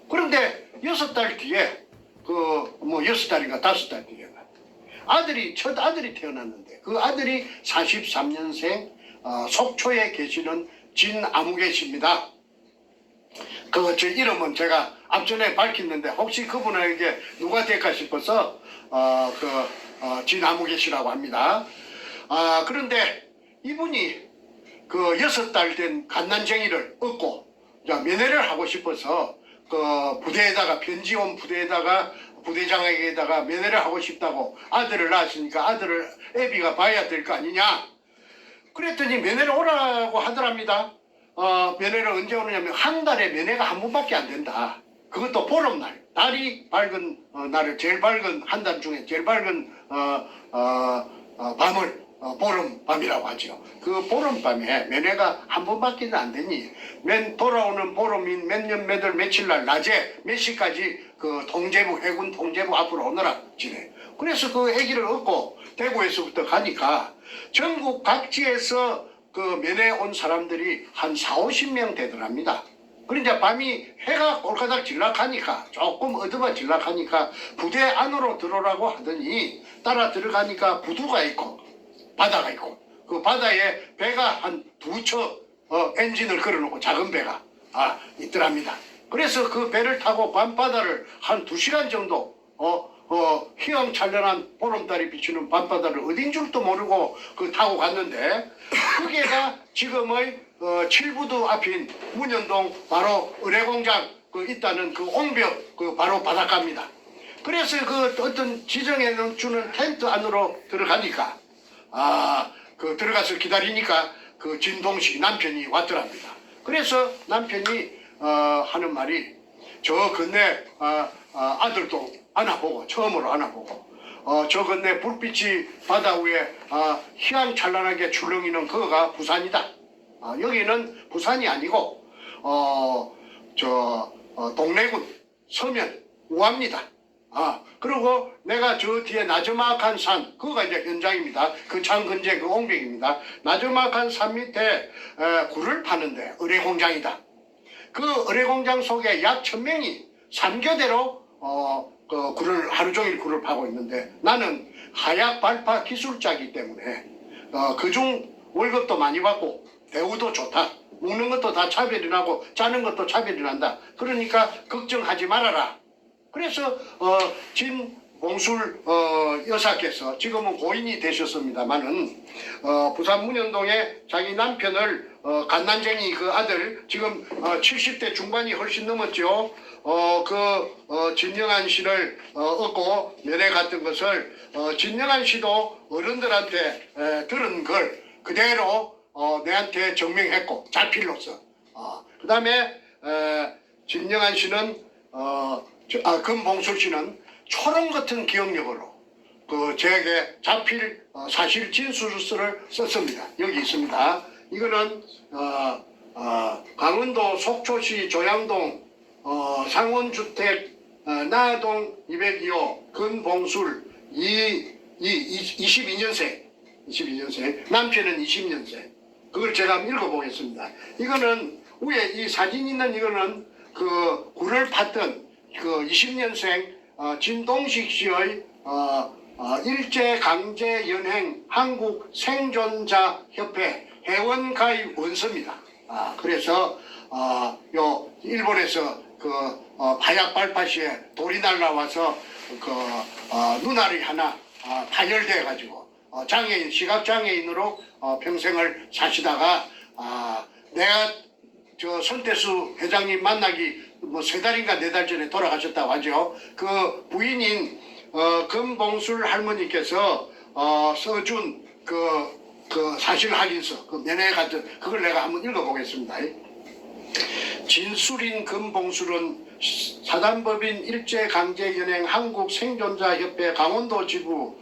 그런데 6달 뒤에, 6달인가 5달 뒤에, 첫 아들이 태어났는데, 그 아들이 43년생, 속초에 계시는 진아무개 씨입니다. 제 이름은 제가 앞전에 밝혔는데, 혹시 그분에게 누가 될까 싶어서, 진아무개 씨라고 합니다. 그런데 이분이 6달 된 갓난쟁이를 얻고, 면회를 하고 싶어서, 부대에다가, 편지 온 부대에다가, 부대장에게다가 면회를 하고 싶다고 아들을 낳았으니까 아들을 애비가 봐야 될 거 아니냐. 그랬더니 면회를 오라고 하더랍니다. 면회를 언제 오느냐면 한 달에 면회가 한 번밖에 안 된다. 그것도 보름날. 달이 밝은 날을 제일 밝은 한 달 중에 제일 밝은 밤을 보름밤이라고 하죠. 그 보름밤에 면회가 한 번밖에 안 되니 돌아오는 보름인 몇 년 몇 월 며칠 날 낮에 몇 시까지 통제부 해군 통제부 앞으로 오너라 지내. 그래서 그 아기를 얻고 대구에서부터 가니까 전국 각지에서 면회 온 사람들이 한 40-50명 되더랍니다. 그러니까 밤이 해가 꼴까닥 질락하니까 조금 어두워 질락하니까 부대 안으로 들어오라고 하더니 따라 들어가니까 부두가 있고 바다가 있고 그 바다에 배가 한 2척 엔진을 걸어놓고 작은 배가 있더랍니다. 그래서 그 배를 타고 밤바다를 한 2시간 정도 휘황찬란한 보름달이 비추는 밤바다를 어딘 줄도 모르고 타고 갔는데 그게가 지금의 칠부두 앞인 문현동 바로 의뢰공장 있다는 옹벽 바로 바닷가입니다. 그래서 어떤 지정해 주는 텐트 안으로 들어가니까 들어가서 기다리니까 진동식 남편이 왔더랍니다. 그래서 남편이 하는 말이 저 건네 아들도 안아보고 처음으로 안아보고 저 건네 불빛이 바다 위에 희망찬란하게 출렁이는 그거가 부산이다. 여기는 부산이 아니고 동래군 서면 우합니다. 그리고 내가 저 뒤에 나저막한 산, 그거가 이제 현장입니다. 그 장 근처 옹벽입니다. 나저막한 산 밑에 굴을 파는데 의뢰공장이다. 그 의뢰공장 속에 약 1000명이 3교대로 하루 종일 굴을 파고 있는데 나는 하약 발파 기술자이기 때문에 그중 월급도 많이 받고 대우도 좋다. 먹는 것도 다 차별이 나고 자는 것도 차별이 난다. 그러니까 걱정하지 말아라. 그래서 진봉술 여사께서 지금은 고인이 되셨습니다마는 부산 문현동에 자기 남편을 갓난쟁이 그 아들 지금 70대 중반이 훨씬 넘었죠. 진영한 씨를 얻고 면회 갔던 것을 진영한 씨도 어른들한테 들은 걸 그대로 내한테 증명했고 자필로서 그 다음에 진영한 씨는 금봉술 씨는 초롱 같은 기억력으로 제게 자필 사실 진술서를 썼습니다. 여기 있습니다. 이거는 강원도 속초시 조양동 상원주택 나동 202호 금봉술 22년생 남편은 20년생. 그걸 제가 한번 읽어보겠습니다. 이거는 위에 이 사진 있는 이거는 굴을 팠던 20년생 진동식 씨의 일제강제연행 한국생존자협회 회원가입 원서입니다. 그래서 일본에서 바약 발파시에 돌이 날라와서 눈알이 하나 파열돼 가지고 장애인 시각 장애인으로 평생을 사시다가 내가 저 손태수 회장님 만나기 뭐 3달인가 4달 전에 돌아가셨다고 하죠. 그 부인인 금봉술 할머니께서 써준 그 사실 확인서, 그 면회 같은 그걸 내가 한번 읽어보겠습니다. 진술인 금봉술은 사단법인 일제강제연행 한국생존자협회 강원도 지부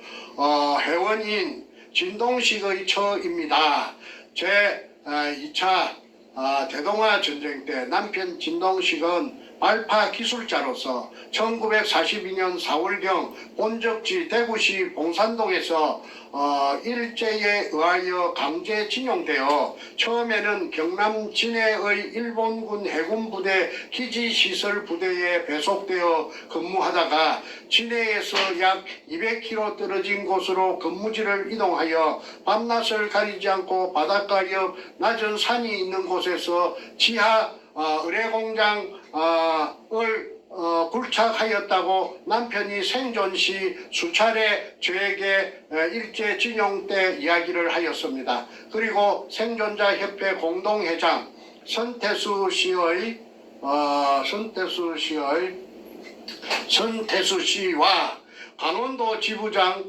회원인 진동식의 처입니다. 제 2차 대동아 전쟁 때 남편 진동식은 발파 기술자로서 1942년 4월경 본적지 대구시 봉산동에서 일제에 의하여 강제징용되어 처음에는 경남 진해의 일본군 해군부대 기지시설부대에 배속되어 근무하다가 진해에서 약 200km 떨어진 곳으로 근무지를 이동하여 밤낮을 가리지 않고 바닷가 옆 낮은 산이 있는 곳에서 지하 의뢰공장을 굴착하였다고 남편이 생존 시 수차례 저에게 일제징용 때 이야기를 하였습니다. 그리고 생존자협회 공동회장 선태수 씨와 강원도 지부장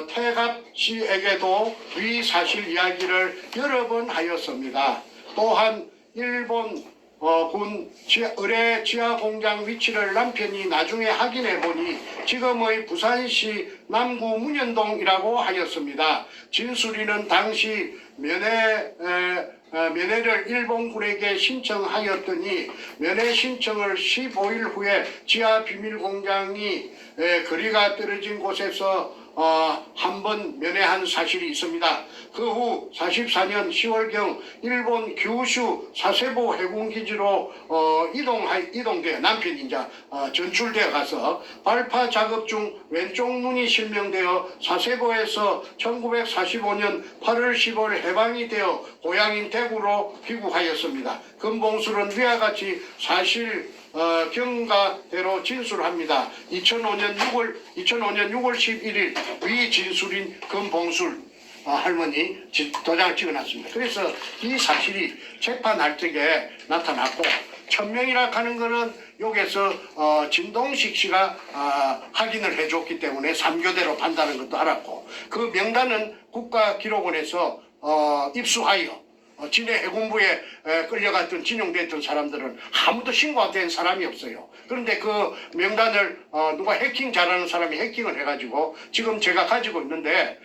태갑 씨에게도 위 사실 이야기를 여러 번 하였습니다. 또한 일본 군 의뢰 지하 공장 위치를 남편이 나중에 확인해 보니 지금의 부산시 남구 문현동이라고 하였습니다. 진수리는 당시 면회를 일본군에게 신청하였더니 면회 신청을 15일 후에 지하 비밀 공장이 거리가 떨어진 곳에서 한 번 면회한 사실이 있습니다. 그 후 44년 10월경 일본 규슈 사세보 해군기지로 이동되어 남편이 이제 전출되어 가서 발파 작업 중 왼쪽 눈이 실명되어 사세보에서 1945년 8월 10월 해방이 되어 고향인 대구로 귀국하였습니다. 금봉술은 위와 같이 사실 경과대로 진술합니다. 2005년 6월 11일 위 진술인 금봉술 할머니 도장을 찍어놨습니다. 그래서 이 사실이 재판할 적에 나타났고 천명이라 하는 거는 여기서 진동식 씨가 확인을 해줬기 때문에 3교대로 판다는 것도 알았고 그 명단은 국가기록원에서 입수하여 진해 해군부에 끌려갔던 진용됐던 사람들은 아무도 신고가 된 사람이 없어요. 그런데 그 명단을 누가 해킹 잘하는 사람이 해킹을 해가지고 지금 제가 가지고 있는데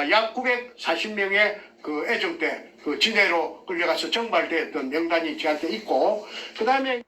약 940명의 그 애정 때 그 진해로 끌려가서 정발되었던 명단이 저한테 있고 그 다음에